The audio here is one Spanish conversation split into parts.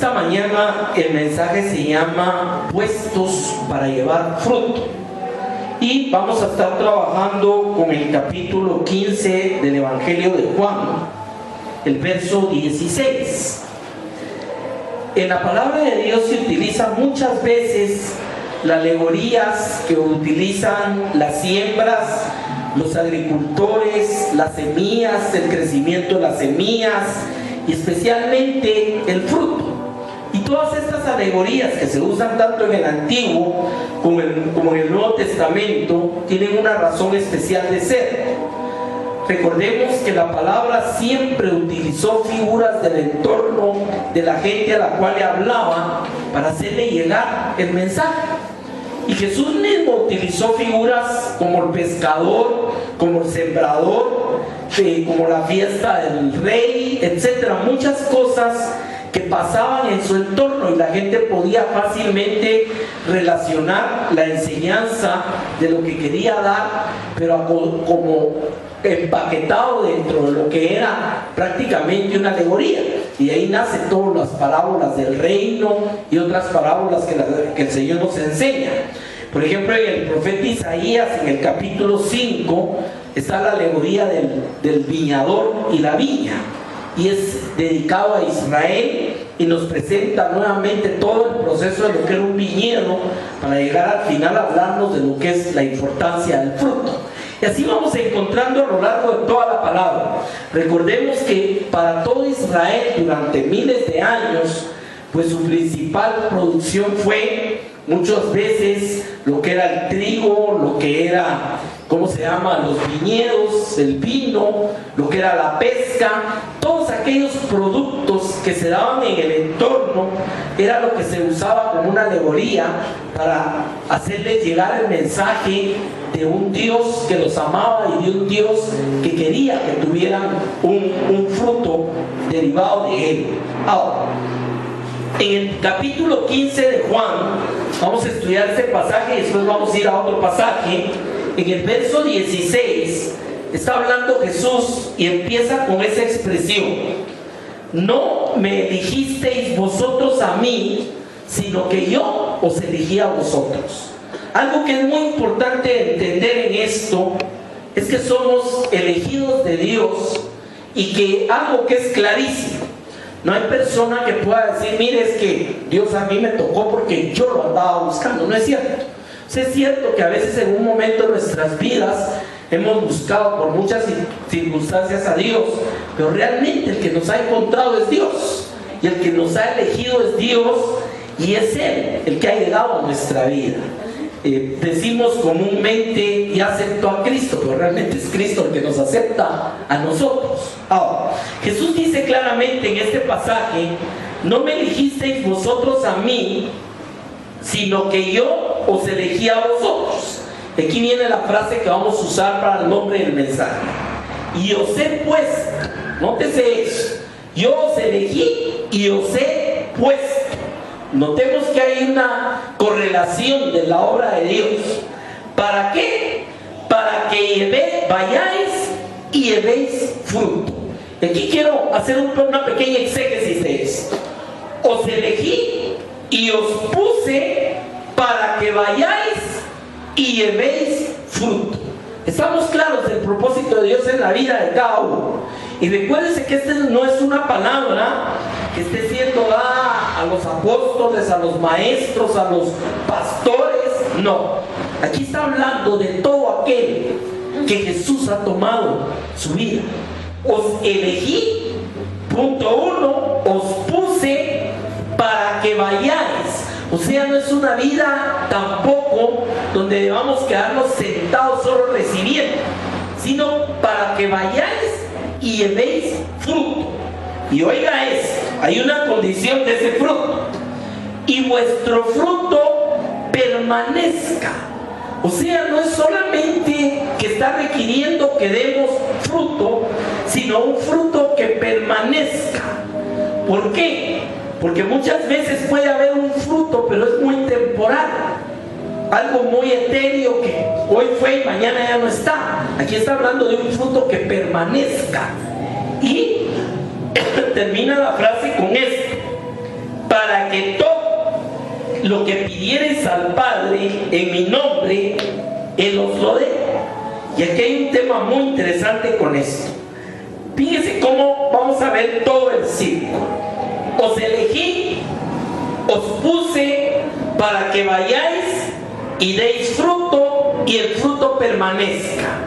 Esta mañana el mensaje se llama Puestos para llevar fruto. Y vamos a estar trabajando con el capítulo 15 del Evangelio de Juan, el verso 16. En la palabra de Dios se utilizan muchas veces las alegorías que utilizan las siembras, los agricultores, las semillas, el crecimiento de las semillas y especialmente el fruto. Y todas estas alegorías que se usan tanto en el Antiguo como en el Nuevo Testamento tienen una razón especial de ser. Recordemos que la palabra siempre utilizó figuras del entorno de la gente a la cual le hablaba para hacerle llegar el mensaje. Y Jesús mismo utilizó figuras como el pescador, como el sembrador, como la fiesta del rey, etcétera. Muchas cosas que pasaban en su entorno y la gente podía fácilmente relacionar la enseñanza de lo que quería dar, pero como empaquetado dentro de lo que era prácticamente una alegoría. Y ahí nacen todas las parábolas del reino y otras parábolas que el Señor nos enseña. Por ejemplo, en el profeta Isaías, en el capítulo 5, está la alegoría del viñador y la viña, y es dedicado a Israel y nos presenta nuevamente todo el proceso de lo que era un viñedo para llegar al final a hablarnos de lo que es la importancia del fruto. Y así vamos encontrando a lo largo de toda la palabra. Recordemos que para todo Israel durante miles de años, pues su principal producción fue muchas veces lo que era el trigo, lo que era, los viñedos, el vino, lo que era la pesca. Todos aquellos productos que se daban en el entorno era lo que se usaba como una alegoría para hacerles llegar el mensaje de un Dios que los amaba y de un Dios que quería que tuvieran un fruto derivado de él. Ahora, en el capítulo 15 de Juan, vamos a estudiar este pasaje y después vamos a ir a otro pasaje. En el verso 16 está hablando Jesús y empieza con esa expresión: no me elegisteis vosotros a mí, sino que yo os elegí a vosotros. Algo que es muy importante entender en esto es que somos elegidos de Dios, y que algo que es clarísimo: no hay persona que pueda decir, mire, es que Dios a mí me tocó porque yo lo andaba buscando. No es cierto. O sea, es cierto que a veces en un momento de nuestras vidas hemos buscado por muchas circunstancias a Dios, pero realmente el que nos ha encontrado es Dios, y el que nos ha elegido es Dios, y es Él el que ha llegado a nuestra vida. Decimos comúnmente, y aceptó a Cristo, pero realmente es Cristo el que nos acepta a nosotros. Ahora, Jesús dice claramente en este pasaje: no me elegisteis vosotros a mí, sino que yo os elegí a vosotros. Aquí viene la frase que vamos a usar para el nombre del mensaje: y os he puesto. Nótese eso: yo os elegí y os he puesto. Notemos que hay una correlación de la obra de Dios. ¿Para qué? Para que vayáis y llevéis fruto. Aquí quiero hacer una pequeña exégesis de esto. Os elegí y os puse para que vayáis y llevéis fruto. Estamos claros del propósito de Dios en la vida de cada uno. Y recuérdense que esta no es una palabra que esté siendo dada a los apóstoles, a los maestros, a los pastores. No. Aquí está hablando de todo aquel que Jesús ha tomado su vida. Os elegí, punto 1, os puse para que vayáis. O sea, no es una vida tampoco donde debamos quedarnos sentados solo recibiendo, sino para que vayáis y llevéis fruto. Y oiga esto, hay una condición de ese fruto: y vuestro fruto permanezca. O sea, no es solamente que está requiriendo que demos fruto, sino un fruto que permanezca. ¿Por qué? Porque muchas veces puede haber un fruto, pero es muy temporal, algo muy etéreo que hoy fue y mañana ya no está. Aquí está hablando de un fruto que permanezca. Y termina la frase con esto: para que todo lo que pidiereis al Padre en mi nombre, Él os lo dé. Y aquí hay un tema muy interesante con esto. Fíjense cómo vamos a ver todo el círculo. Os elegí, os puse para que vayáis y deis fruto y el fruto permanezca.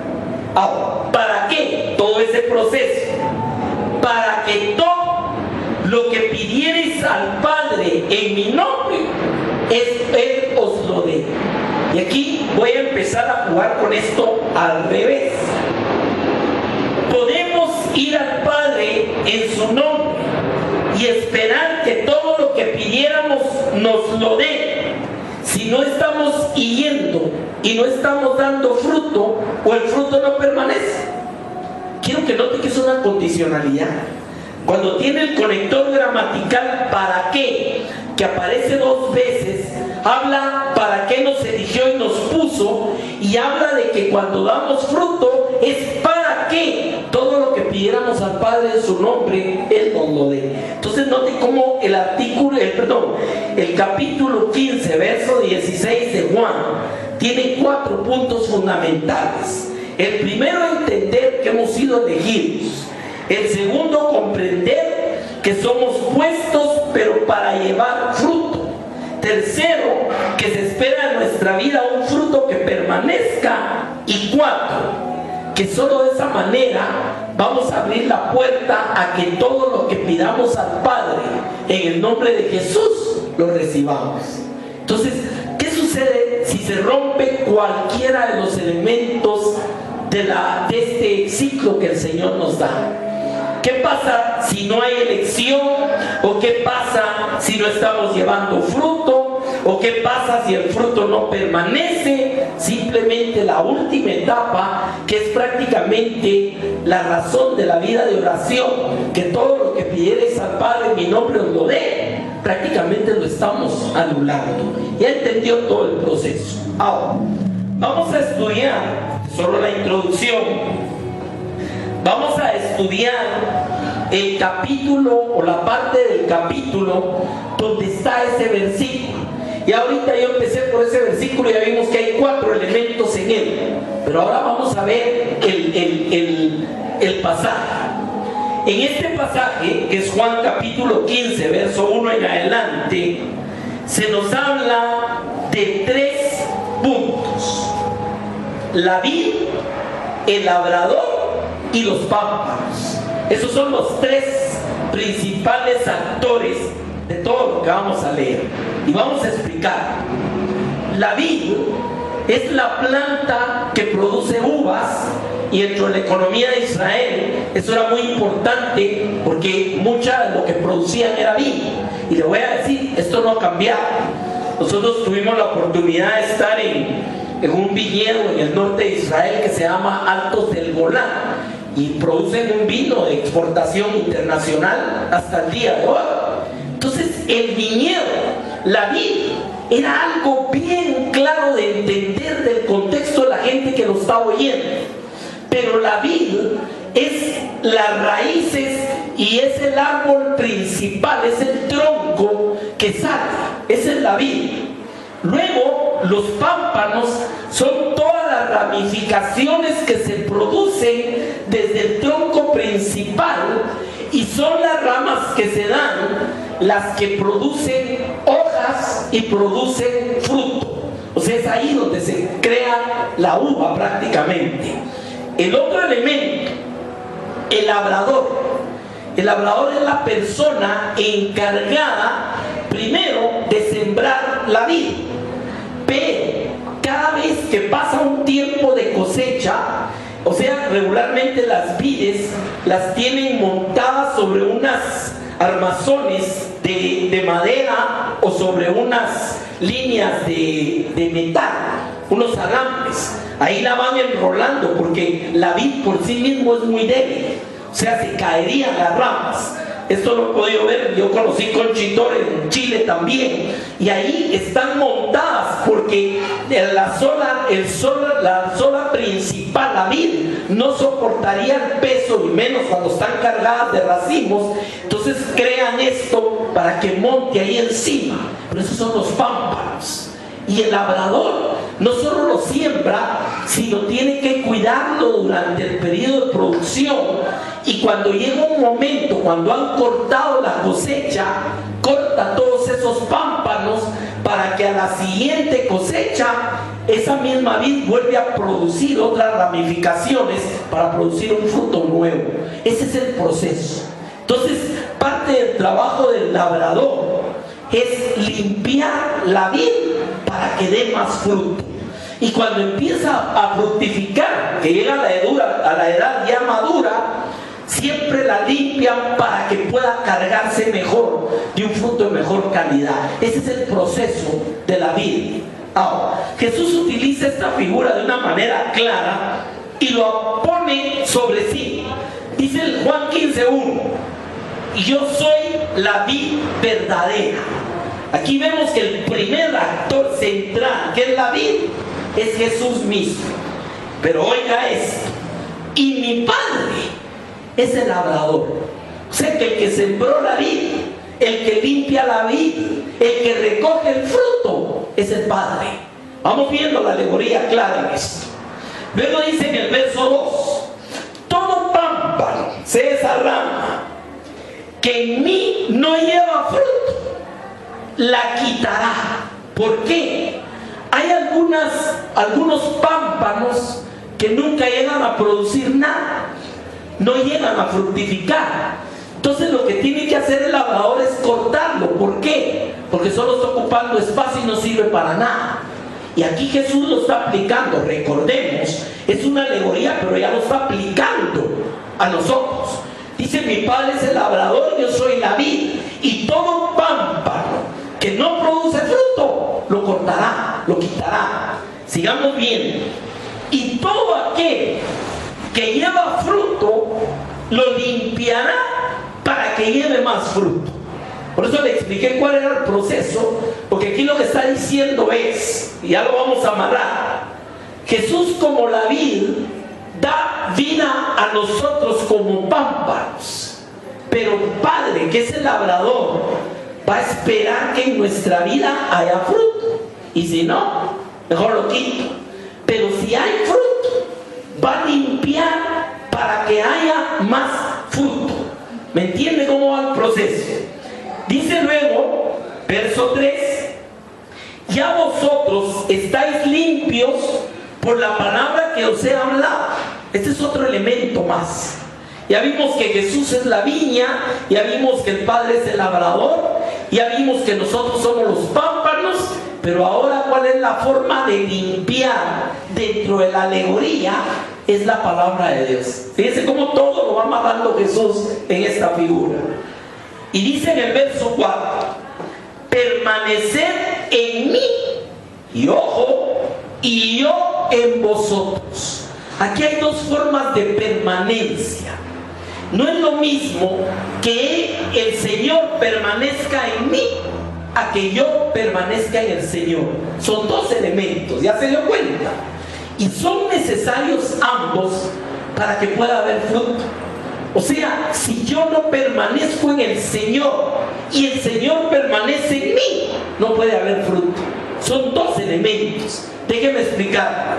Ahora, ¿para qué todo ese proceso? Para que todo lo que pidiereis al Padre en mi nombre, Él os lo dé. Y aquí voy a empezar a jugar con esto al revés. Podemos ir al Padre en su nombre y esperar que todo lo que pidiéramos nos lo dé. Si no estamos yendo y no estamos dando fruto, o el fruto no permanece. Quiero que note que es una condicionalidad. Cuando tiene el conector gramatical ¿para qué?, que aparece 2 veces, habla para qué nos eligió y nos puso, y habla de que cuando damos fruto es para que todo lo que pidiéramos al Padre en su nombre, Él nos lo dé. Entonces note cómo el capítulo 15, verso 16 de Juan, tiene 4 puntos fundamentales. El primero, entender que hemos sido elegidos. El segundo, comprender que somos puestos pero para llevar fruto. Tercero, que se espera en nuestra vida un fruto que permanezca. Y 4, que solo de esa manera vamos a abrir la puerta a que todo lo que pidamos al Padre en el nombre de Jesús lo recibamos. Entonces, ¿qué sucede si se rompe cualquiera de los elementos de este ciclo que el Señor nos da? ¿Qué pasa si no hay elección? ¿O qué pasa si no estamos llevando fruto? ¿O qué pasa si el fruto no permanece? Simplemente la última etapa, que es prácticamente la razón de la vida de oración, que todo lo que pidiereis al Padre en mi nombre os lo dé, prácticamente lo estamos anulando. Ya entendió todo el proceso. Ahora, vamos a estudiar solo la introducción. Vamos a estudiar el capítulo o la parte del capítulo donde está ese versículo. Y ahorita yo empecé por ese versículo y ya vimos que hay 4 elementos en él. Pero ahora vamos a ver el pasaje. En este pasaje, que es Juan capítulo 15, verso 1 en adelante, se nos habla de 3 puntos: la vid, el labrador y los pámpanos. Esos son los 3 principales actores de todo lo que vamos a leer. Y vamos a explicar. La vid es la planta que produce uvas, y dentro de la economía de Israel eso era muy importante porque mucha de lo que producían era vid. Y le voy a decir, esto no ha cambiado. Nosotros tuvimos la oportunidad de estar en un viñedo en el norte de Israel que se llama Altos del Golán, y producen un vino de exportación internacional hasta el día de hoy. Entonces el viñedo, la vid, era algo bien claro de entender del contexto de la gente que lo estaba oyendo. Pero la vid es las raíces y es el árbol principal, es el tronco que salta, esa es la vid. Luego, los pámpanos son todas las ramificaciones que se producen desde el tronco principal, y son las ramas que se dan las que producen hojas y producen fruto. O sea, es ahí donde se crea la uva prácticamente. El otro elemento, el labrador. El labrador es la persona encargada primero de sembrar la vid. Pero cada vez que pasa un tiempo de cosecha, o sea, regularmente las vides las tienen montadas sobre unas armazones de madera o sobre unas líneas de metal, unos alambres. Ahí la van enrolando porque la vid por sí mismo es muy débil, o sea, se caerían las ramas. esto lo he podido ver, yo conocí conchitores en Chile también, y ahí están montadas porque la sola principal, la vid, no soportaría el peso, y menos cuando están cargadas de racimos. Entonces crean esto para que monte ahí encima. Pero esos son los pámpanos. Y el labrador no solo lo siembra, sino tiene que cuidarlo durante el periodo de producción. Y cuando llega un momento, cuando han cortado la cosecha, corta todos esos pámpanos para que a la siguiente cosecha esa misma vid vuelve a producir otras ramificaciones para producir un fruto nuevo. Ese es el proceso. Entonces, parte del trabajo del labrador es limpiar la vid para que dé más fruto. Y cuando empieza a fructificar, que llega a la edad ya madura, siempre la limpian para que pueda cargarse mejor de un fruto de mejor calidad. Ese es el proceso de la vid. Ahora, Jesús utiliza esta figura de una manera clara y lo pone sobre sí. Dice en Juan 15:1: yo soy la vid verdadera. Aquí vemos que el primer actor central, que es la vid, es Jesús mismo. Pero oiga esto: y mi Padre es el labrador. O sea que el que sembró la vid, el que limpia la vid, el que recoge el fruto, es el Padre. Vamos viendo la alegoría clara en esto. Luego dice en el verso 2: todo pámpano se desarrama que en mí no lleva fruto, la quitará. ¿Por qué? Hay algunos pámpanos que nunca llegan a producir nada, no llegan a fructificar. Entonces lo que tiene que hacer el labrador es cortarlo. ¿Por qué? Porque solo está ocupando espacio y no sirve para nada. Y aquí Jesús lo está aplicando. Recordemos, es una alegoría, pero ya lo está aplicando a nosotros. Dice: mi Padre es el labrador, yo soy la vid, y todo pámpano que no produce fruto lo cortará, lo quitará. Sigamos viendo. Y todo aquel que lleva fruto lo limpiará para que lleve más fruto. Por eso le expliqué cuál era el proceso, porque aquí lo que está diciendo es, y ya lo vamos a amarrar: Jesús, como la vid, da vida a nosotros como pámpanos, pero el Padre, que es el labrador, va a esperar que en nuestra vida haya fruto, y si no, mejor lo quito. Pero si hay fruto, va a limpiar para que haya más fruto. ¿Me entiende cómo va el proceso? Dice luego, verso 3: ya vosotros estáis limpios por la palabra que os he hablado. Este es otro elemento más. Ya vimos que Jesús es la viña, ya vimos que el Padre es el labrador, ya vimos que nosotros somos los pámpanos, pero ahora ¿cuál es la forma de limpiar dentro de la alegoría? Es la palabra de Dios. Fíjense cómo todo lo va amarrando Jesús en esta figura. Y dice en el verso 4: permaneced en mí, y ojo, y yo en vosotros. Aquí hay dos formas de permanencia. No es lo mismo que el Señor permanezca en mí a que yo permanezca en el Señor. Son dos elementos, ¿ya se dio cuenta? Y son necesarios ambos para que pueda haber fruto. O sea, si yo no permanezco en el Señor y el Señor permanece en mí, no puede haber fruto. Son dos elementos. Déjeme explicar.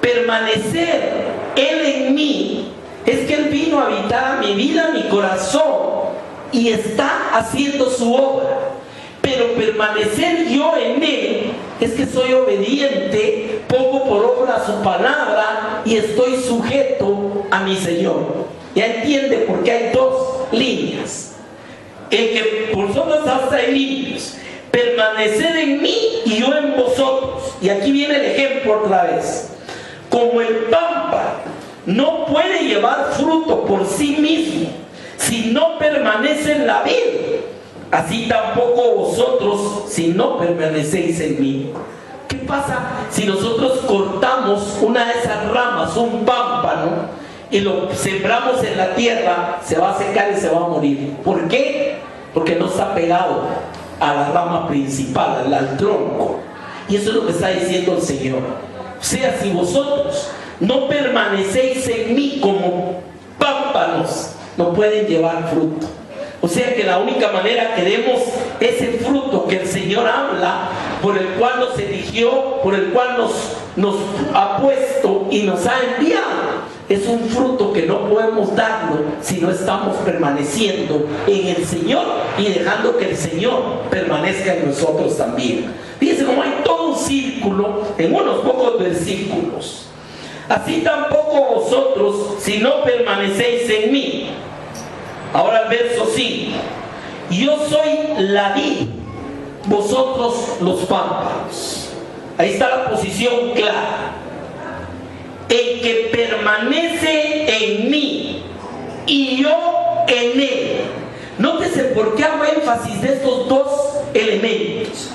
Permanecer Él en mí es que Él vino a habitar a mi vida, a mi corazón, y está haciendo su obra. Pero permanecer yo en Él es que soy obediente, pongo por obra su palabra y estoy sujeto a mi Señor. Ya entiende por qué hay dos líneas. El que vosotros estáis limpios, permanecer en mí y yo en vosotros. Y aquí viene el ejemplo otra vez. Como el pámpano no puede llevar fruto por sí mismo si no permanece en la vid, así tampoco vosotros si no permanecéis en mí. ¿Qué pasa si nosotros cortamos una de esas ramas, un pámpano, y lo sembramos en la tierra, se va a secar y se va a morir. ¿Por qué? Porque no está pegado a la rama principal, al tronco. Y eso es lo que está diciendo el Señor. O sea, si vosotros no permanecéis en mí como pámpanos, no pueden llevar fruto. O sea que la única manera que demos ese fruto que el Señor habla, por el cual nos eligió, por el cual nos ha puesto y nos ha enviado, es un fruto que no podemos darlo si no estamos permaneciendo en el Señor y dejando que el Señor permanezca en nosotros también. Fíjense cómo hay todo un círculo en unos pocos versículos. Así tampoco vosotros, si no permanecéis en mí. Ahora el verso 5. Yo soy la vid, vosotros los pámpanos. Ahí está la posición clara. El que permanece en mí y yo en él. Nótese por qué hago énfasis de estos dos elementos.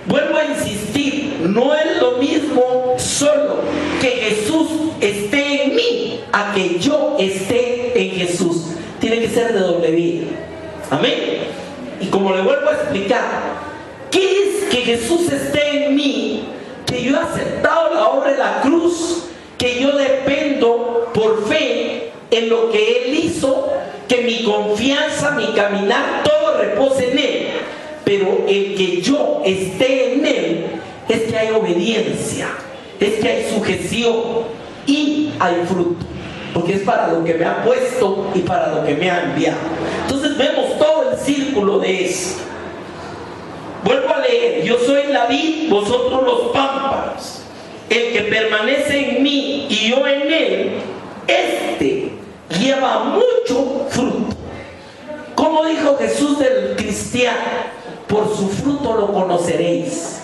Vuelvo a insistir, no es lo mismo solo que Jesús esté en mí a que yo esté en Jesús. Tiene que ser de doble vía. Amén. Y como le vuelvo a explicar, ¿qué es que Jesús esté en mí? Que yo he aceptado la obra de la cruz, que yo dependo por fe en lo que Él hizo, que mi confianza, mi caminar, todo repose en Él. Pero el que yo esté en Él es que hay obediencia, es que hay sujeción y hay fruto, porque es para lo que me ha puesto y para lo que me ha enviado. Entonces vemos todo el círculo de eso. Vuelvo a leer: yo soy la vid, vosotros los pámpanos. El que permanece en mí y yo en él, este lleva mucho fruto. Como dijo Jesús del cristiano: por su fruto lo conoceréis.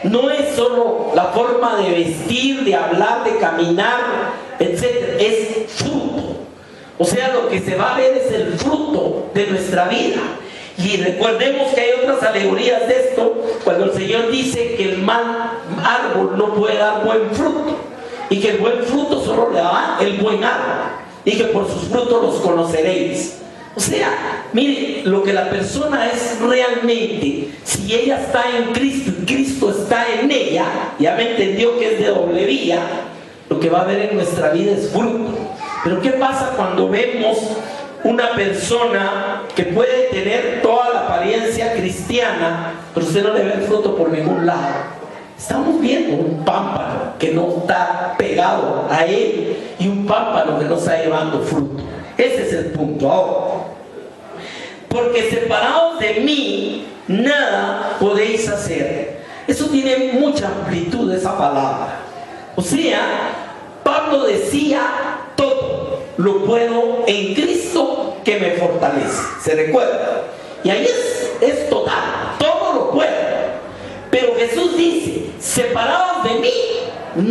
No es solo la forma de vestir, de hablar, de caminar, etc. Es fruto. O sea, lo que se va a ver es el fruto de nuestra vida. Y recordemos que hay otras alegorías de esto, cuando el Señor dice que el mal árbol no puede dar buen fruto, y que el buen fruto solo le da el buen árbol, y que por sus frutos los conoceréis. O sea, mire, lo que la persona es realmente, si ella está en Cristo y Cristo está en ella, ya me entendió que es de doble vía, lo que va a haber en nuestra vida es fruto. Pero ¿qué pasa cuando vemos una persona que puede tener toda la apariencia cristiana, pero usted no le ve el fruto por ningún lado? Estamos viendo un pámpano que no está pegado a él y un pámpano que no está llevando fruto. Ese es el punto. Ahora, porque separados de mí nada podéis hacer. Eso tiene mucha amplitud, esa palabra. O sea, Pablo decía: todo lo puedo en Cristo que me fortalece. ¿Se recuerda? Y ahí es total, todo lo puedo. Pero Jesús dice: separados de mí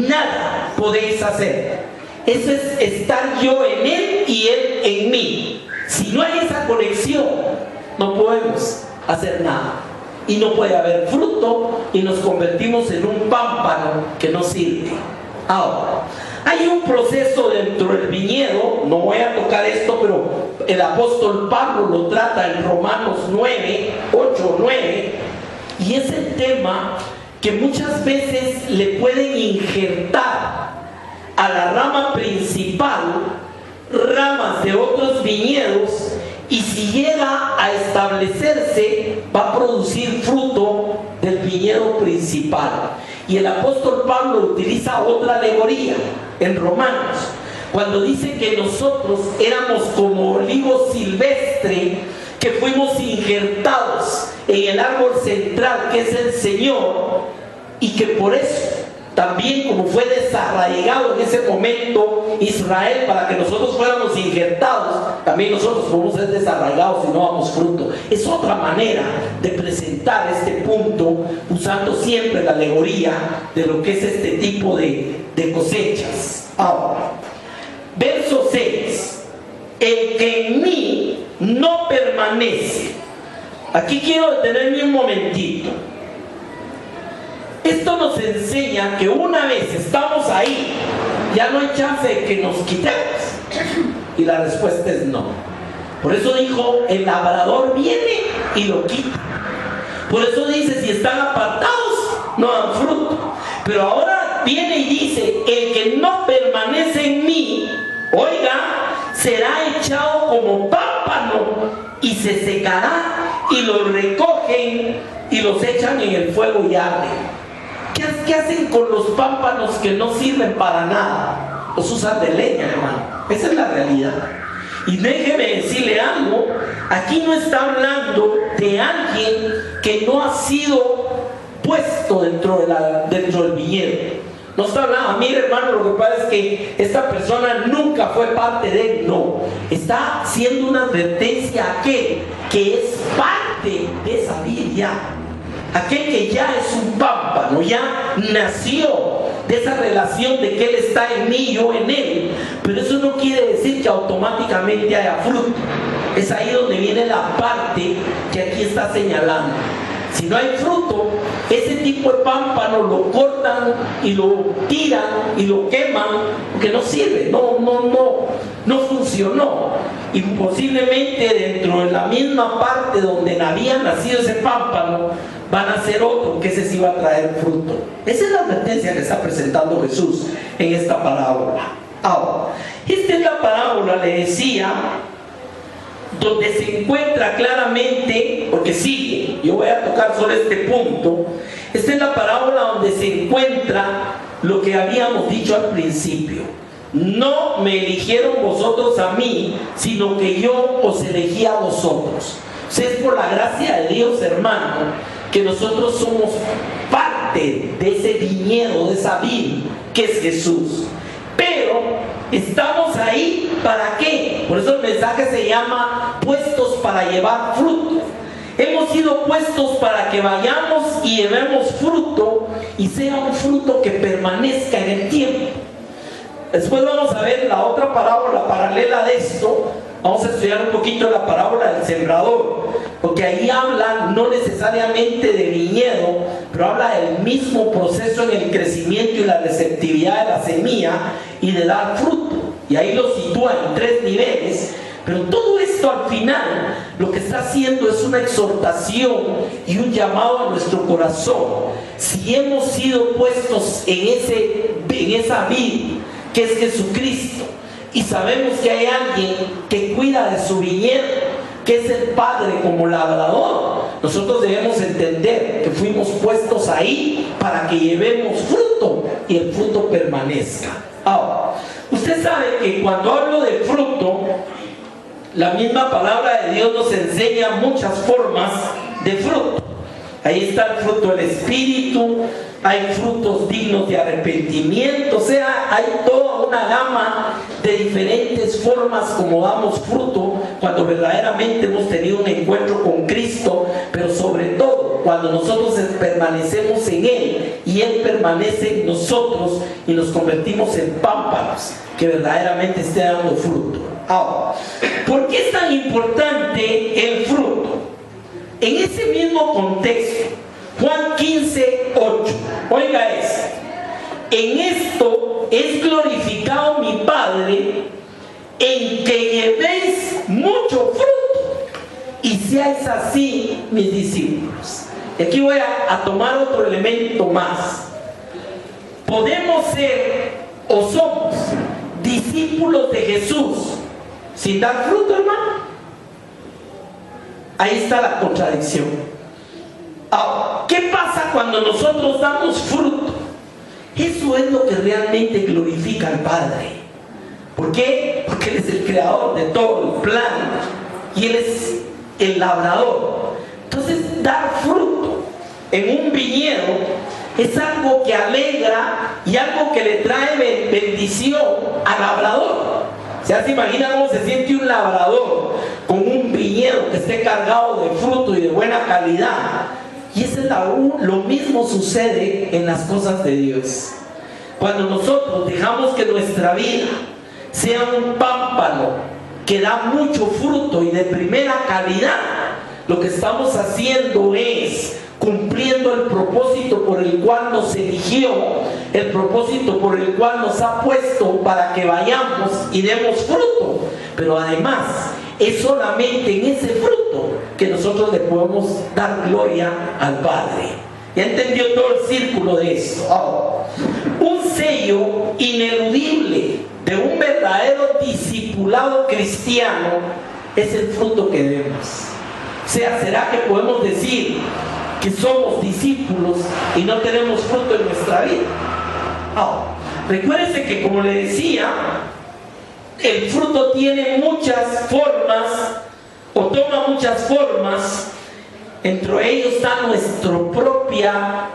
nada podéis hacer. Eso es estar yo en Él y Él en mí. Si no hay esa conexión, no podemos hacer nada. Y no puede haber fruto y nos convertimos en un pámpano que no sirve. Ahora, hay un proceso dentro del viñedo, no voy a tocar esto, pero el apóstol Pablo lo trata en Romanos 9, 8, 9, y es el tema que muchas veces le pueden injertar a la rama principal ramas de otros viñedos, y si llega a establecerse va a producir fruto del viñedo principal. Y el apóstol Pablo utiliza otra alegoría en Romanos, cuando dice que nosotros éramos como olivo silvestre que fuimos injertados en el árbol central que es el Señor, y que por eso también, como fue desarraigado en ese momento Israel para que nosotros fuéramos injertados, también nosotros podemos ser desarraigados y no damos fruto. Es otra manera de presentar este punto, usando siempre la alegoría de lo que es este tipo de cosechas. Ahora, verso 6: el que en mí no permanece. Aquí quiero detenerme un momentito. Esto nos enseña que una vez estamos ahí ya no hay chance de que nos quitemos. Y la respuesta es no. Por eso dijo, el labrador viene y lo quita. Por eso dice, si están apartados, no dan fruto. Pero ahora viene y dice, el que no permanece en mí, oiga, será echado como pámpano y se secará, y los recogen y los echan en el fuego y arden. ¿Qué hacen con los pámpanos que no sirven para nada? Los usan de leña, hermano. Esa es la realidad. Y déjeme decirle algo, aquí no está hablando de alguien que no ha sido puesto dentro del viñedo. No está hablando, mire hermano, lo que pasa es que esta persona nunca fue parte de él. No, está haciendo una advertencia a aquel que es parte de esa vida ya. Aquel que ya es un pámpano, ya nació de esa relación de que él está en mí y yo en él. Pero eso no quiere decir que automáticamente haya fruto. Es ahí donde viene la parte que aquí está señalando. Si no hay fruto, ese tipo de pámpano lo cortan y lo tiran y lo queman porque no sirve, no funcionó. Y posiblemente dentro de la misma parte donde había nacido ese pámpano van a ser otro que ese sí va a traer fruto. Esa es la advertencia que está presentando Jesús en esta parábola. Ahora, esta es la parábola, le decía, donde se encuentra claramente, porque sigue, yo voy a tocar solo este punto. Esta es la parábola donde se encuentra lo que habíamos dicho al principio. No me eligieron vosotros a mí, sino que yo os elegí a vosotros. O sea, es por la gracia de Dios, hermano, que nosotros somos parte de ese viñedo, de esa vid que es Jesús. Pero estamos ahí ¿para qué? Por eso el mensaje se llama puestos para llevar fruto. Hemos sido puestos para que vayamos y llevemos fruto, y sea un fruto que permanezca en el tiempo. Después vamos a ver la otra parábola paralela de esto. Vamos a estudiar un poquito la parábola del sembrador, porque ahí habla no necesariamente de viñedo, pero habla del mismo proceso en el crecimiento y la receptividad de la semilla y de dar fruto. Y ahí lo sitúa en 3 niveles. Pero todo esto al final lo que está haciendo es una exhortación y un llamado a nuestro corazón. Si hemos sido puestos en esa vid que es Jesucristo, y sabemos que hay alguien que cuida de su viñedo, que es el Padre como labrador, nosotros debemos entender que fuimos puestos ahí para que llevemos fruto y el fruto permanezca. Ahora, usted sabe que cuando hablo de fruto, la misma palabra de Dios nos enseña muchas formas de fruto. Ahí está el fruto del Espíritu, hay frutos dignos de arrepentimiento, o sea, hay toda una gama de diferentes formas como damos fruto cuando verdaderamente hemos tenido un encuentro con Cristo, pero sobre todo cuando nosotros permanecemos en Él y Él permanece en nosotros y nos convertimos en pámpanos que verdaderamente esté dando fruto. Ahora, ¿por qué es tan importante el fruto? En ese mismo contexto, Juan 15:8, oiga esto: en esto es glorificado mi Padre, en que llevéis mucho fruto y seáis así mis discípulos. Y aquí voy a tomar otro elemento más. Podemos ser o somos discípulos de Jesús sin dar fruto, hermano. Ahí está la contradicción. Ahora, ¿qué pasa cuando nosotros damos fruto? Eso es lo que realmente glorifica al Padre. ¿Por qué? Porque Él es el creador de todo el plan y Él es el labrador. Entonces, dar fruto en un viñedo es algo que alegra y algo que le trae bendición al labrador. ¿Se imagina cómo se siente un labrador con un viñedo que esté cargado de fruto y de buena calidad? Y eso es lo mismo sucede en las cosas de Dios. Cuando nosotros dejamos que nuestra vida sea un pámpano que da mucho fruto y de primera calidad, lo que estamos haciendo es cumpliendo el propósito por el cual nos eligió, el propósito por el cual nos ha puesto para que vayamos y demos fruto. Pero además, es solamente en ese fruto que nosotros le podemos dar gloria al Padre. ¿Ya entendió todo el círculo de esto? Ahora, un sello ineludible de un verdadero discipulado cristiano es el fruto que demos. O sea, ¿será que podemos decir que somos discípulos y no tenemos fruto en nuestra vida? Ahora, recuérdense que, como le decía, el fruto tiene muchas formas, o toma muchas formas. Entre ellos está nuestra propia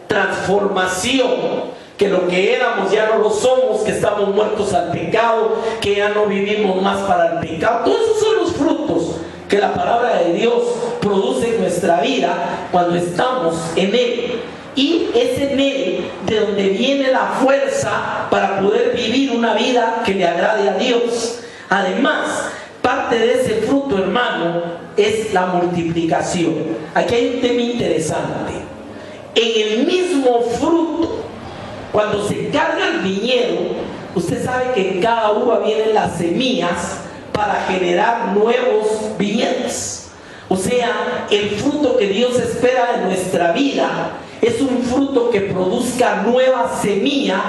transformación, que lo que éramos ya no lo somos, que estamos muertos al pecado, que ya no vivimos más para el pecado. Todos esos son los frutos que la palabra de Dios produce en nuestra vida cuando estamos en Él. Y es en Él de donde viene la fuerza para poder vivir una vida que le agrade a Dios. Además, parte de ese fruto, hermano, es la multiplicación. Aquí hay un tema interesante. En el mismo fruto, cuando se carga el viñedo, usted sabe que en cada uva vienen las semillas para generar nuevos viñedos. O sea, el fruto que Dios espera de nuestra vida es un fruto que produzca nueva semilla,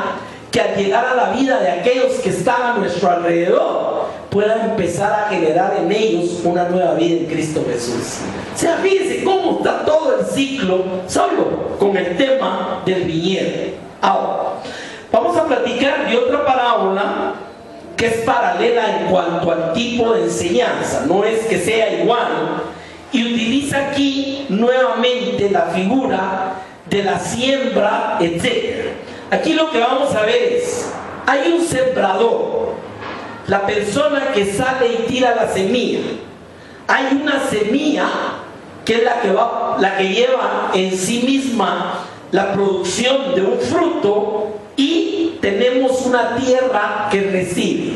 que al llegar a la vida de aquellos que están a nuestro alrededor pueda empezar a generar en ellos una nueva vida en Cristo Jesús. O sea, fíjense cómo está todo el ciclo solo con el tema del viñedo. Ahora, vamos a platicar de otra parábola que es paralela en cuanto al tipo de enseñanza, no es que sea igual, y utiliza aquí nuevamente la figura de la siembra, etc. Aquí lo que vamos a ver es, hay un sembrador, la persona que sale y tira la semilla. Hay una semilla que es la que lleva en sí misma la producción de un fruto, y tenemos una tierra que recibe.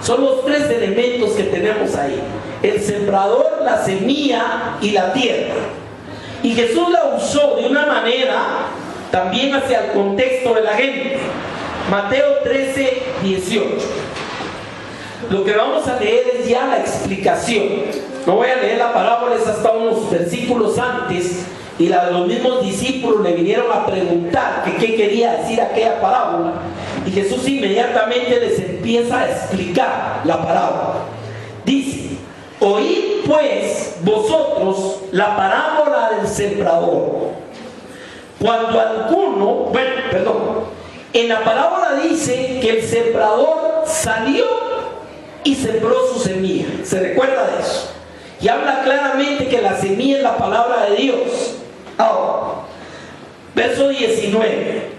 Son los tres elementos que tenemos ahí: el sembrador, la semilla y la tierra. Y Jesús la usó de una manera también hacia el contexto de la gente. Mateo 13, 18. Lo que vamos a leer es ya la explicación. No voy a leer la parábola, es hasta unos versículos antes, y los mismos discípulos le vinieron a preguntar que qué quería decir aquella parábola, y Jesús inmediatamente les empieza a explicar la parábola. Dice: oíd pues vosotros la parábola del sembrador. Cuando alguno, en la parábola dice que el sembrador salió y sembró su semilla. ¿Se recuerda de eso? Y habla claramente que la semilla es la palabra de Dios. Ahora, verso 19.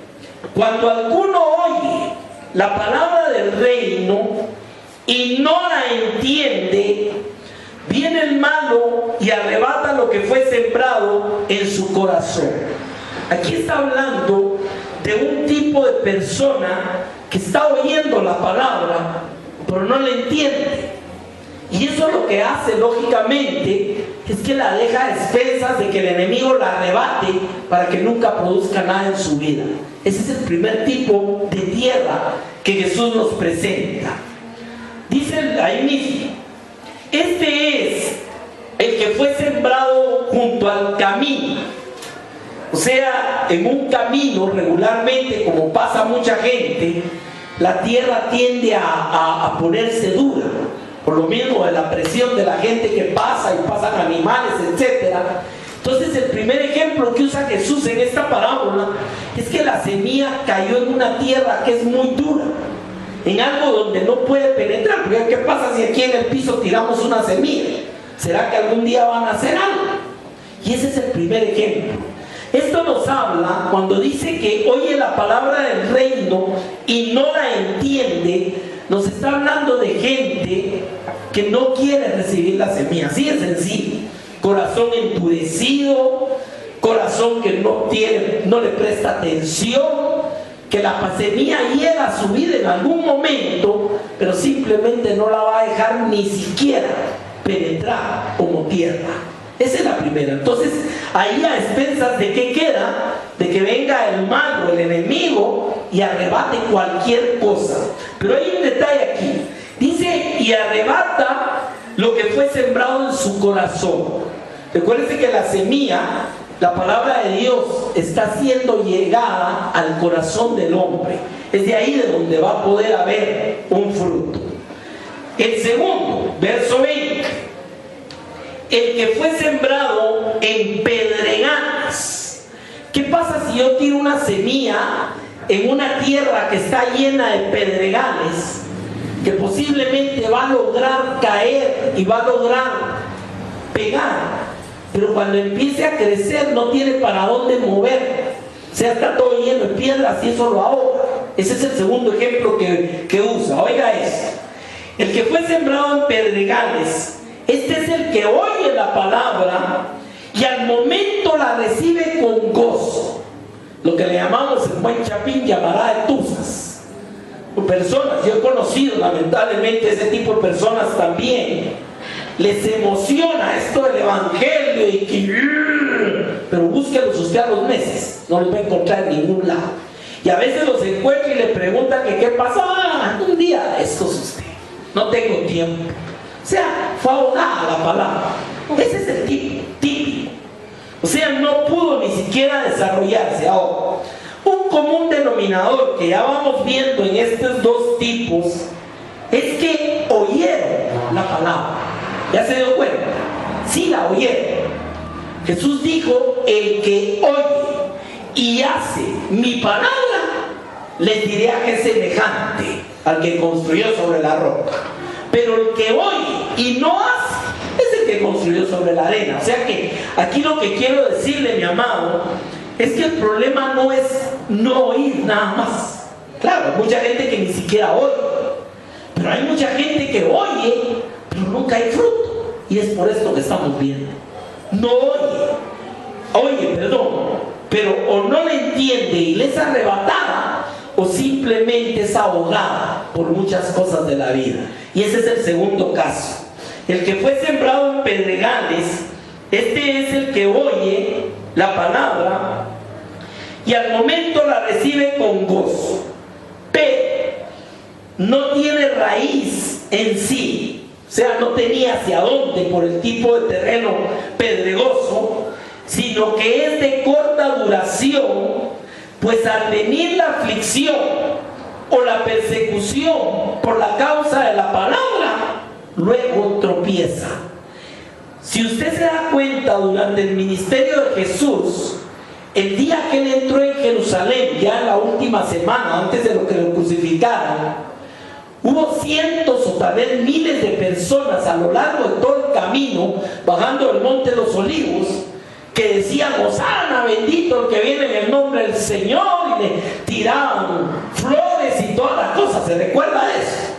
Cuando alguno oye la palabra del reino y no la entiende, viene el malo y arrebata lo que fue sembrado en su corazón. Aquí está hablando de un tipo de persona que está oyendo la palabra, pero no la entiende. Y eso lo que hace, lógicamente, es que la deja a expensas de que el enemigo la arrebate para que nunca produzca nada en su vida. Ese es el primer tipo de tierra que Jesús nos presenta. Dice ahí mismo: este es el que fue sembrado junto al camino. O sea, en un camino regularmente, como pasa mucha gente, la tierra tiende a ponerse dura, por lo mismo de la presión de la gente que pasa, y pasan animales, etc. Entonces, el primer ejemplo que usa Jesús en esta parábola es que la semilla cayó en una tierra que es muy dura, en algo donde no puede penetrar. Porque ¿qué pasa si aquí en el piso tiramos una semilla? ¿Será que algún día van a hacer algo? Y ese es el primer ejemplo. Esto nos habla cuando dice que oye la palabra del reino y no la entiende. Nos está hablando de gente que no quiere recibir la semilla. Así de sencillo. Corazón endurecido, corazón que no le presta atención, que la semilla llega a su vida en algún momento, pero simplemente no la va a dejar ni siquiera penetrar como tierra. Esa es la primera. Entonces, ahí a expensas de qué queda, de que venga el malo, el enemigo, y arrebate cualquier cosa. Pero hay un detalle aquí. Dice, y arrebata lo que fue sembrado en su corazón. Recuérdense que la semilla, la palabra de Dios, está siendo llegada al corazón del hombre. Es de ahí de donde va a poder haber un fruto. El segundo, verso 20. El que fue sembrado en pedregales. ¿Qué pasa si yo tiro una semilla en una tierra que está llena de pedregales? Que posiblemente va a lograr caer y va a lograr pegar, pero cuando empiece a crecer no tiene para dónde mover. O sea, está todo lleno de piedras y eso lo ahoga. Ese es el segundo ejemplo que usa. Oiga esto. El que fue sembrado en pedregales, este es el que oye la palabra y al momento la recibe con gozo. Lo que le llamamos en buen chapín llamará de tuzas. Personas, yo he conocido lamentablemente ese tipo de personas también. Les emociona esto del evangelio y que, pero búsquenlos usted a los meses, no los va a encontrar en ningún lado. Y a veces los encuentra y le preguntan que qué pasó. Un día de estos usted, no tengo tiempo. O sea, fue ahogada la palabra. Ese es el típico. O sea, no pudo ni siquiera desarrollarse. Ahora, un común denominador que ya vamos viendo en estos dos tipos es que oyeron la palabra. ¿Ya se dio cuenta? Sí la oyeron. Jesús dijo, el que oye y hace mi palabra, les diré a que es semejante al que construyó sobre la roca. Pero el que oye y no hace, es el que construyó sobre la arena. O sea que aquí lo que quiero decirle, mi amado, es que el problema no es no oír nada más. Claro, hay mucha gente que ni siquiera oye, pero hay mucha gente que oye, pero nunca hay fruto. Y es por esto que estamos viendo. No oye, pero o no le entiende y le es arrebatada, o simplemente es ahogada por muchas cosas de la vida. Y ese es el segundo caso. El que fue sembrado en pedregales, este es el que oye la palabra y al momento la recibe con gozo, pero no tiene raíz en sí. O sea, no tenía hacia dónde por el tipo de terreno pedregoso, sino que es de corta duración, pues al venir la aflicción o la persecución por la causa de la palabra, luego tropieza. Si usted se da cuenta, durante el ministerio de Jesús, el día que él entró en Jerusalén, ya en la última semana, antes de lo que lo crucificaran, hubo cientos o tal vez miles de personas a lo largo de todo el camino, bajando del monte de los Olivos, que decían, Hosana, bendito el que viene en el nombre del Señor, y le tiraban flores y todas las cosas. ¿Se recuerda de eso?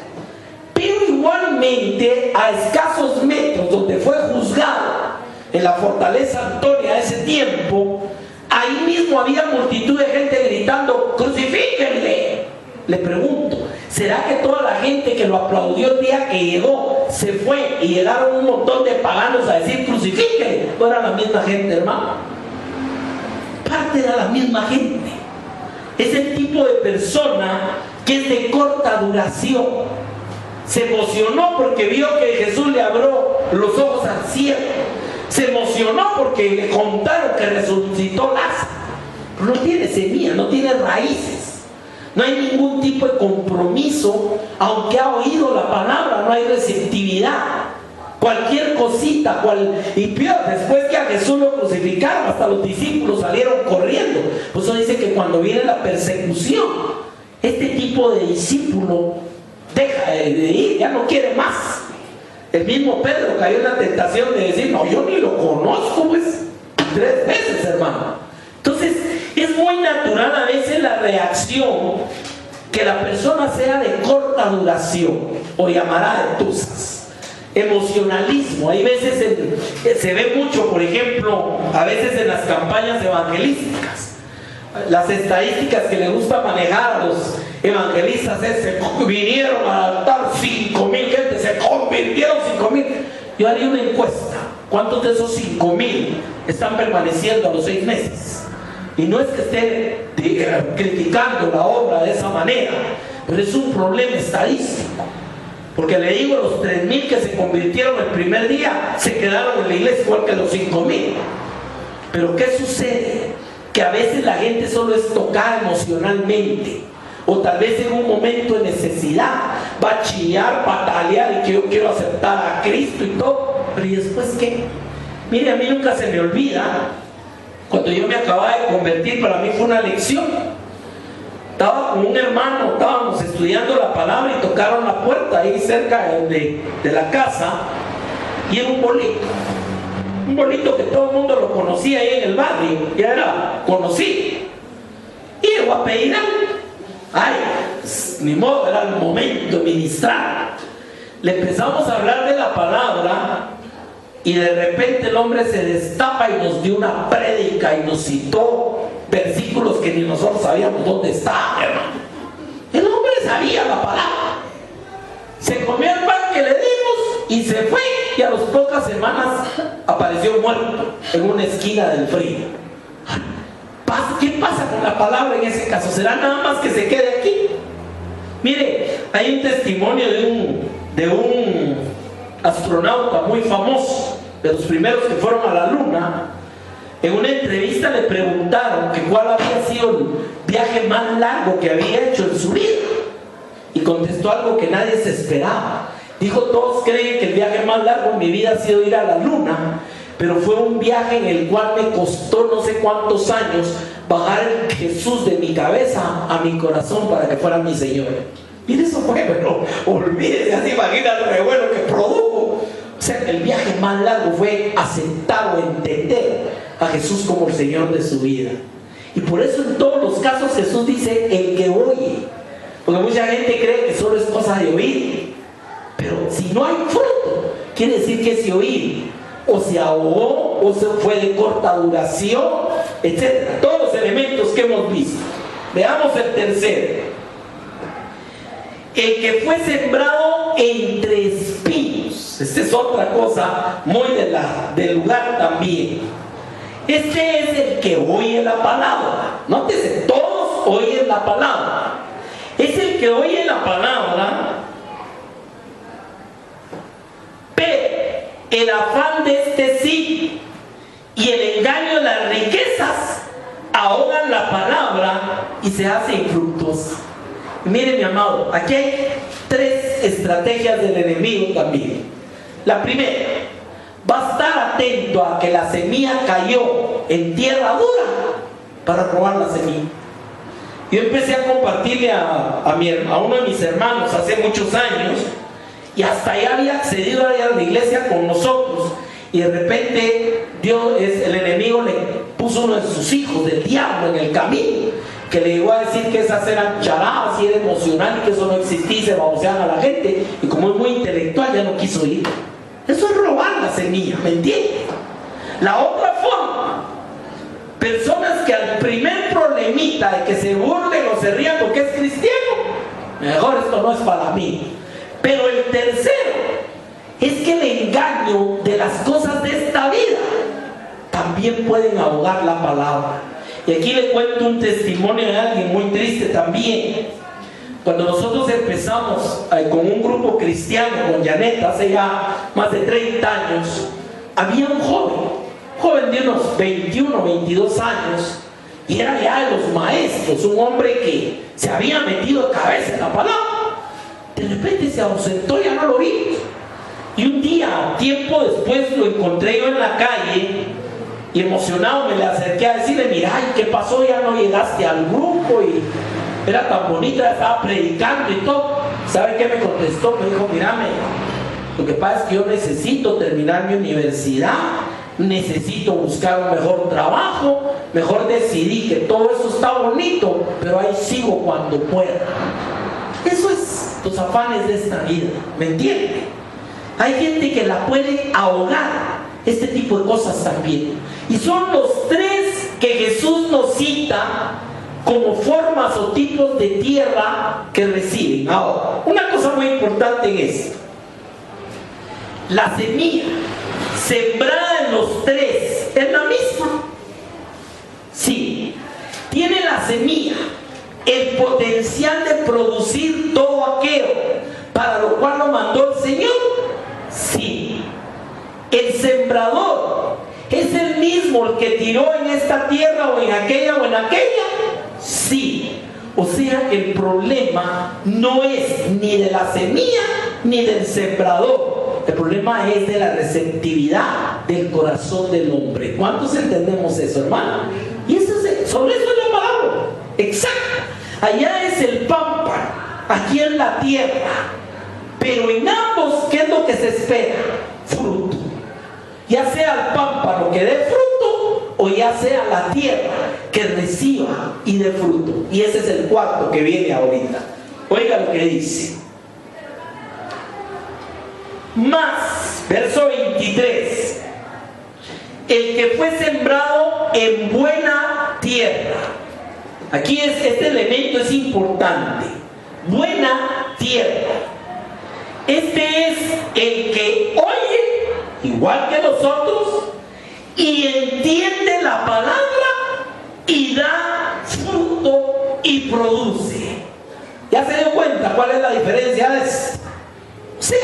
Pero igualmente, a escasos metros donde fue juzgado, en la fortaleza Antonia de ese tiempo, ahí mismo había multitud de gente gritando, crucifíquenle. Le pregunto, ¿será que toda la gente que lo aplaudió el día que llegó se fue y llegaron un montón de paganos a decir crucifíquenle? ¿No era la misma gente, hermano? Parte era la misma gente. Es el tipo de persona que es de corta duración. Se emocionó porque vio que Jesús le abrió los ojos al cielo. Se emocionó porque le contaron que resucitó Lázaro. Pero no tiene semilla, no tiene raíces. No hay ningún tipo de compromiso, aunque ha oído la palabra, no hay receptividad. Cualquier cosita, y peor, después que a Jesús lo crucificaron, hasta los discípulos salieron corriendo. Por eso dice que cuando viene la persecución, este tipo de discípulo deja de ir, ya no quiere más. El mismo Pedro cayó en la tentación de decir, no, yo ni lo conozco, pues, 3 veces, hermano. Entonces, es muy natural a veces la reacción que la persona sea de corta duración, o llamará de tuzas. Emocionalismo, hay veces se ve mucho, por ejemplo, a veces en las campañas evangelísticas. Las estadísticas que le gusta manejar a los evangelistas es, vinieron a adaptar 5,000 gente, se convirtieron 5,000. Yo haría una encuesta. ¿Cuántos de esos 5,000 están permaneciendo a los 6 meses? Y no es que esté criticando la obra de esa manera, pero es un problema estadístico. Porque le digo, los 3,000 que se convirtieron el primer día se quedaron en la iglesia igual que los 5,000. Pero ¿qué sucede? Que a veces la gente solo es tocada emocionalmente, o tal vez en un momento de necesidad va a chillar, patalear y que yo quiero aceptar a Cristo y todo, pero ¿y después qué? Mire, a mí nunca se me olvida cuando yo me acababa de convertir. Para mí fue una lección. Estaba con un hermano, estábamos estudiando la palabra y tocaron la puerta ahí cerca de la casa, y era un bolito que todo el mundo lo conocía ahí en el barrio, ya era conocido, y llegó a pedir algo. Ay, ni modo, era el momento de ministrar. Le empezamos a hablar de la palabra y de repente el hombre se destapa y nos dio una prédica y nos citó versículos que ni nosotros sabíamos dónde estaban, hermano. El hombre sabía la palabra. Se comió el pan que le dimos y se fue, y a las pocas semanas apareció muerto en una esquina del frío. ¿Qué pasa con la palabra en ese caso? ¿Será nada más que se quede aquí? Mire, hay un testimonio de un astronauta muy famoso, de los primeros que fueron a la luna. En una entrevista le preguntaron que cuál había sido el viaje más largo que había hecho en su vida, y contestó algo que nadie se esperaba. Dijo: todos creen que el viaje más largo en mi vida ha sido ir a la luna, pero fue un viaje en el cual me costó no sé cuántos años bajar el Jesús de mi cabeza a mi corazón para que fuera mi Señor. Mire, eso fue, pero olvídese, ya se imagina lo revuelo que produjo. O sea, el viaje más largo fue aceptar o entender a Jesús como el Señor de su vida. Y por eso en todos los casos Jesús dice: el que oye. Porque mucha gente cree que solo es cosa de oír, pero si no hay fruto, quiere decir que ese oír o se ahogó, o se fue de corta duración, etc. Todos los elementos que hemos visto. Veamos el tercero: el que fue sembrado entre espinos. Esta es otra cosa muy del lugar también. Este es el que oye la palabra. Nótese, todos oyen la palabra. Es el que oye la palabra, pero el afán de este siglo y el engaño de las riquezas ahogan la palabra y se hace infructuosa. Mire, mi amado, aquí hay 3 estrategias del enemigo también. La primera: va a estar atento a que la semilla cayó en tierra dura para robar la semilla. Yo empecé a compartirle a uno de mis hermanos hace muchos años, y hasta ya había accedido a ir a la iglesia con nosotros, y de repente el enemigo le puso uno de sus hijos del diablo en el camino, que le llegó a decir que esas eran charadas y era emocional y que eso no existía, y se baboseaban a la gente, y como es muy intelectual ya no quiso ir. Eso es robar la semilla, ¿me entiende? La otra forma: personas que al primer problemita de que se burlen o se rían porque es cristiano, mejor esto no es para mí. Pero el tercero es que el engaño de las cosas de esta vida también pueden ahogar la palabra. Y aquí le cuento un testimonio de alguien muy triste también. Cuando nosotros empezamos con un grupo cristiano, con Janet, hace ya más de 30 años, había un joven de unos 21, 22 años, y era ya de los maestros, un hombre que se había metido de cabeza en la palabra. De repente se ausentó, ya no lo vi. Y un día, tiempo después, lo encontré yo en la calle, y emocionado me le acerqué a decirle: mira, ¿qué pasó? Ya no llegaste al grupo, y era tan bonita, estaba predicando y todo. ¿Sabe qué me contestó? Me dijo: mírame, lo que pasa es que yo necesito terminar mi universidad, necesito buscar un mejor trabajo, mejor decidí que todo eso está bonito, pero ahí sigo cuando pueda. Eso es los afanes de esta vida, ¿me entiende? Hay gente que la puede ahogar este tipo de cosas también, y son los 3 que Jesús nos cita como formas o tipos de tierra que reciben. Ahora, una cosa muy importante en esto: la semilla sembrada en los tres, es la misma. Sí, tiene la semilla, el potencial de producir todo aquello para lo cual lo mandó el Señor. Sí, el sembrador es el mismo el que tiró en esta tierra o en aquella o en aquella. Sí, o sea que el problema no es ni de la semilla ni del sembrador. El problema es de la receptividad del corazón del hombre. ¿Cuántos entendemos eso, hermano? Y eso sobre eso es la palabra. Exacto. Allá es el pámpano, aquí en la tierra. Pero en ambos, ¿qué es lo que se espera? Fruto. Ya sea el pámpano que dé fruto, o ya sea la tierra que reciba y dé fruto. Y ese es el cuarto que viene ahorita. Oiga lo que dice. Más, verso 23. El que fue sembrado en buena tierra. Aquí este elemento es importante. Buena tierra. Este es el que oye, igual que los otros, y entiende la palabra y da fruto y produce. ¿Ya se dio cuenta cuál es la diferencia de eso? O sea,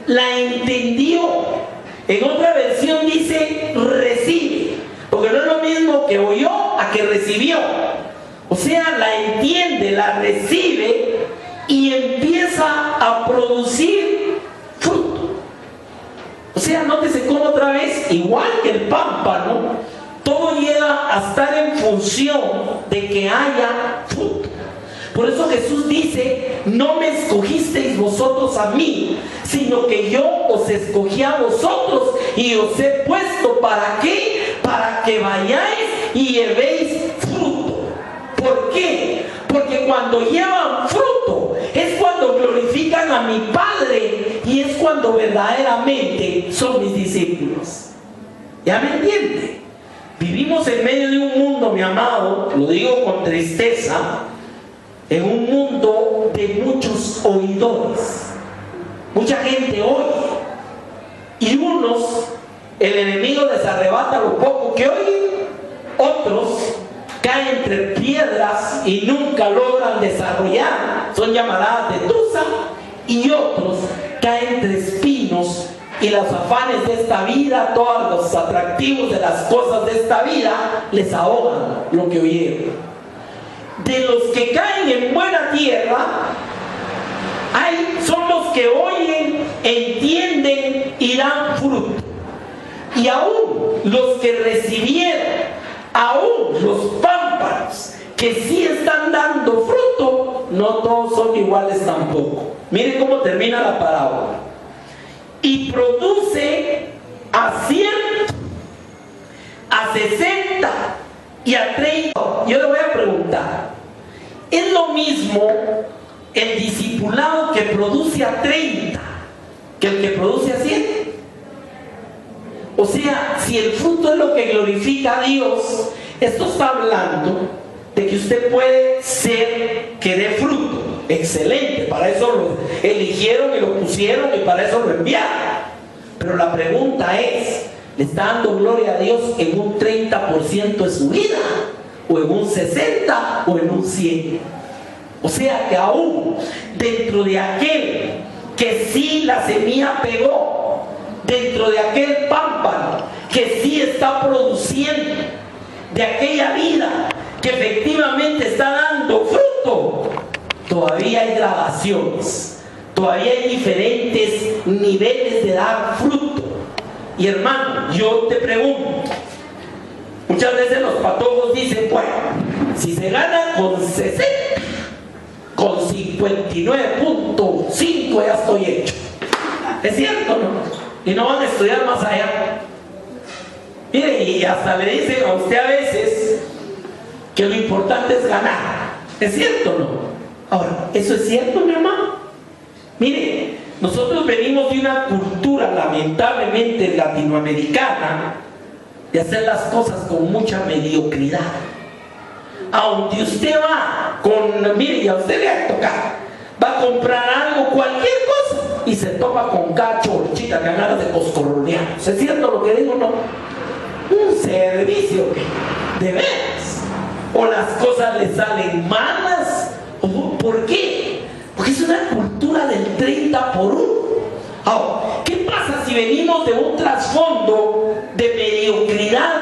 la entendió. En otra versión dice recibe, porque no es lo mismo que oyó a que recibió. O sea, la entiende, la recibe y empieza a producir fruto. O sea, nótese cómo otra vez, igual que el pámpano, todo llega a estar en función de que haya fruto. Por eso Jesús dice, no me escogisteis vosotros a mí, sino que yo os escogí a vosotros y os he puesto, ¿para qué? Para que vayáis y llevéis fruto. ¿Por qué? Porque cuando llevan fruto es cuando glorifican a mi Padre y es cuando verdaderamente son mis discípulos. ¿Ya me entiende? Vivimos en medio de un mundo, mi amado, lo digo con tristeza, en un mundo de muchos oidores. Mucha gente oye y unos, el enemigo les arrebata lo poco que oyen, otros caen entre piedras y nunca logran desarrollar, son llamaradas de tusa, y otros caen entre espinos y los afanes de esta vida, todos los atractivos de las cosas de esta vida les ahogan lo que oyeron. De los que caen en buena tierra, son los que oyen, entienden y dan fruto. Y aún los que recibieron, aún los pámpanos que sí están dando fruto, no todos son iguales tampoco. Miren cómo termina la parábola. Y produce a 100, a 60 y a 30. Yo le voy a preguntar, ¿es lo mismo el discipulado que produce a 30 que el que produce a 100? O sea, si el fruto es lo que glorifica a Dios, esto está hablando de que usted puede ser que dé fruto. Excelente, para eso lo eligieron y lo pusieron y para eso lo enviaron. Pero la pregunta es, ¿le está dando gloria a Dios en un 30% de su vida? ¿O en un 60% o en un 100%? O sea que aún dentro de aquel que sí la semilla pegó, dentro de aquel pámpano que sí está produciendo, de aquella vida que efectivamente está dando fruto, todavía hay gradaciones, todavía hay diferentes niveles de dar fruto. Y hermano, yo te pregunto, muchas veces los patojos dicen, bueno, si se gana con 60, con 59.5 ya estoy hecho. ¿Es cierto, no? Y no van a estudiar más allá. Mire, y hasta le dicen a usted a veces que lo importante es ganar. ¿Es cierto o no? Ahora, ¿eso es cierto, mi hermano? Mire, nosotros venimos de una cultura lamentablemente latinoamericana de hacer las cosas con mucha mediocridad. A donde usted va con, mire, y a usted le va a tocar, va a comprar algo, cualquier cosa, y se toma con cada chorchito cosita que ganas de coscorronear. ¿Es cierto lo que digo o no? Un servicio que, de veras, o las cosas le salen malas. ¿Por qué? Porque es una cultura del 30 por 1. Ahora, ¿qué pasa si venimos de un trasfondo de mediocridad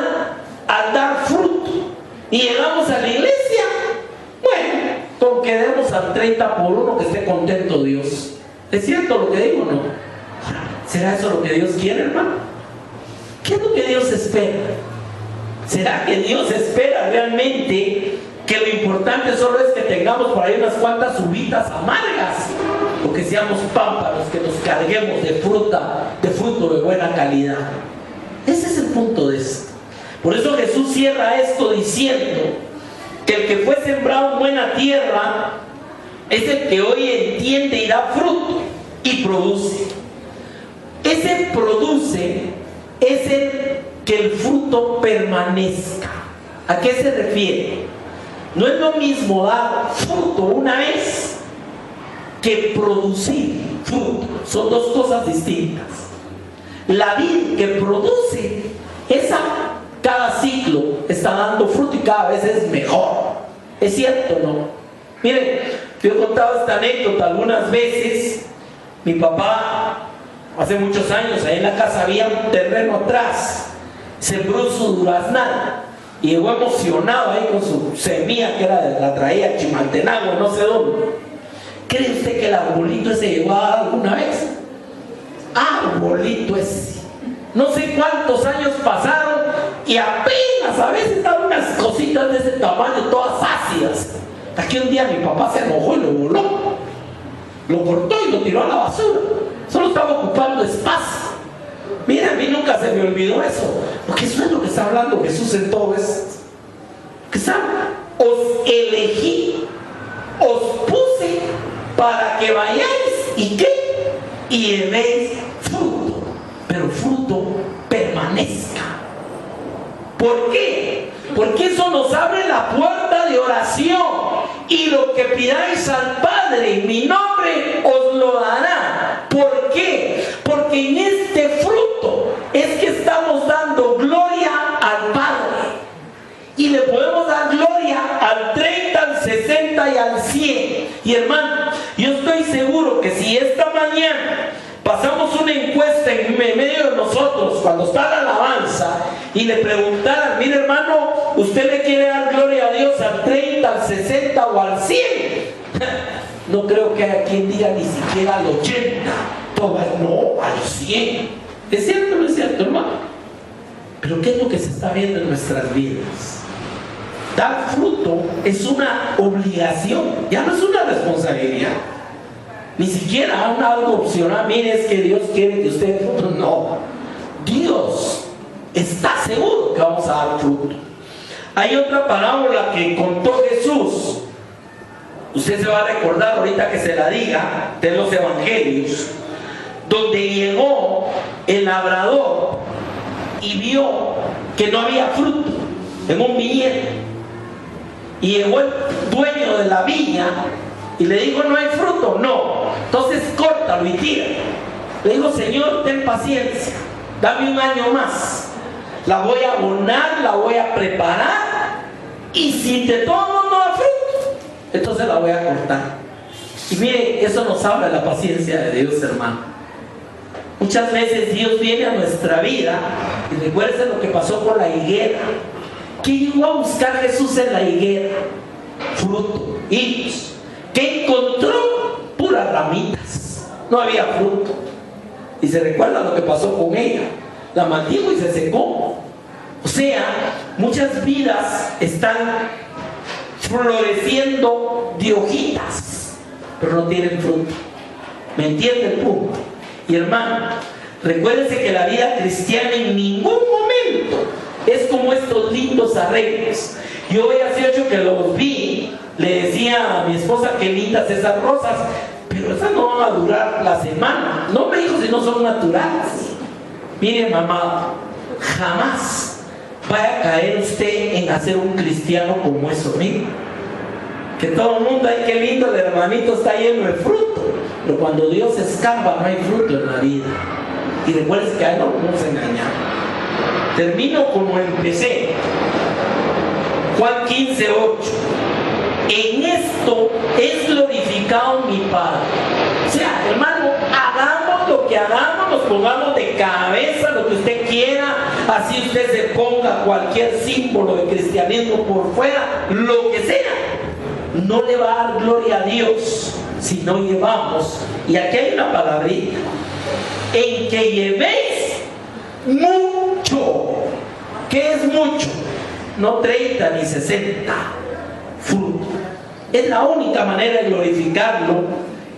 al dar fruto y llegamos a la iglesia? Bueno, con que demos al 30 por 1 que esté contento Dios. ¿Es cierto lo que digo o no? ¿Será eso lo que Dios quiere, hermano? ¿Qué es lo que Dios espera? ¿Será que Dios espera realmente que lo importante solo es que tengamos por ahí unas cuantas uvitas amargas, o que seamos pámpanos, que nos carguemos de fruto de buena calidad? Ese es el punto de esto. Por eso Jesús cierra esto diciendo que el que fue sembrado en buena tierra es el que hoy entiende y da fruto y produce. Ese produce es el que el fruto permanezca. ¿A qué se refiere? No es lo mismo dar fruto una vez que producir fruto. Son dos cosas distintas. La vid que produce, esa cada ciclo está dando fruto y cada vez es mejor. ¿Es cierto o no? Miren, yo he contado esta anécdota algunas veces. Mi papá, hace muchos años, ahí en la casa había un terreno atrás, sembró su duraznal y llegó emocionado ahí con su semilla que la traía a Chimaltenango, no sé dónde. ¿Cree usted que el arbolito ese llegó a dar alguna vez? Arbolito ese. No sé cuántos años pasaron y apenas a veces daban unas cositas de ese tamaño, todas ácidas. Hasta que un día mi papá se enojó y lo voló. Lo cortó y lo tiró a la basura. Solo estaba ocupando espacio. Mira, a mí nunca se me olvidó eso, porque eso es lo que está hablando Jesús en todo esto. ¿Qué sabe? Os elegí, os puse para que vayáis y ¿qué? Y llevéis fruto, pero fruto permanezca. ¿Por qué? Porque eso nos abre la puerta de oración. Y lo que pidáis al Padre en mi nombre os lo dará. ¿Por qué? Porque en este fruto es que estamos dando gloria al Padre. Y le podemos dar gloria al 30, al 60 y al 100. Y hermano, yo estoy seguro que si esta mañana pasamos una encuesta en medio de nosotros cuando está la alabanza y le preguntaran, mire hermano, ¿usted le quiere dar gloria a Dios al 30, al 60 o al 100? No creo que haya quien diga ni siquiera al 80. No, al 100. ¿Es cierto o no es cierto, hermano? Pero ¿qué es lo que se está viendo en nuestras vidas? Dar fruto es una obligación, ya no es una responsabilidad. Ni siquiera algo opcional. Mire, es que Dios quiere que usted dé fruto. No, Dios está seguro que vamos a dar fruto. Hay otra parábola que contó Jesús. Usted se va a recordar ahorita que se la diga, de los evangelios, donde llegó el labrador y vio que no había fruto en un viñedo. Y llegó el dueño de la viña y le dijo, ¿no hay fruto? No. Entonces córtalo y tira. Le dijo, Señor, ten paciencia, dame un año más. La voy a abonar, la voy a preparar, y si de todo modo no da fruto, entonces la voy a cortar. Y mire, eso nos habla de la paciencia de Dios, hermano. Muchas veces Dios viene a nuestra vida, y recuerden lo que pasó con la higuera. ¿Qué llegó a buscar Jesús en la higuera? Fruto, higos. ¿Qué encontró? Puras ramitas. No había fruto. Y se recuerda lo que pasó con ella. La maldijo y se secó. O sea, muchas vidas están floreciendo de hojitas, pero no tienen fruto. ¿Me entiende el punto? Y hermano, recuérdense que la vida cristiana en ningún momento es como estos lindos arreglos. Yo hoy hace 8 que los vi, le decía a mi esposa, qué lindas esas rosas, pero esas no van a durar la semana. No me dijo si no son naturales. Mire, mamá, jamás vaya a caer usted en hacer un cristiano como eso. Mire, que todo el mundo, ay, qué lindo, el hermanito está lleno de fruto, pero cuando Dios escapa no hay fruto en la vida. Y recuerden que a él no lo vamos a engañar. Termino como empecé. Juan 15:8. En esto es glorificado mi Padre. O sea, hermano, hagamos lo que hagamos, nos pongamos de cabeza lo que usted quiera, así usted se ponga cualquier símbolo de cristianismo por fuera, lo que sea, no le va a dar gloria a Dios si no llevamos, y aquí hay una palabrita, en que llevéis mucho. ¿Qué es mucho? No 30 ni 60 fruto. Es la única manera de glorificarlo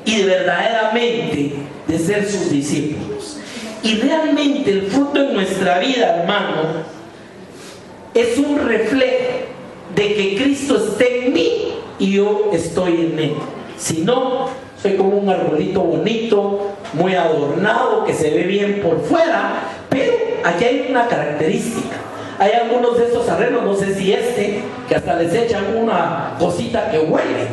y de verdaderamente de ser sus discípulos. Y realmente el fruto en nuestra vida, hermano, es un reflejo de que Cristo esté en mí y yo estoy en él. Si no, soy como un arbolito bonito, muy adornado, que se ve bien por fuera, pero aquí hay una característica. Hay algunos de estos arreglos, no sé si que hasta les echan una cosita que huele,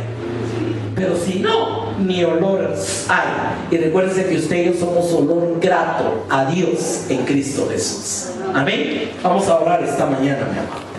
pero si no, ni olor hay. Y recuérdense que usted y yo somos olor grato a Dios en Cristo Jesús. Amén. Vamos a orar esta mañana, mi amado.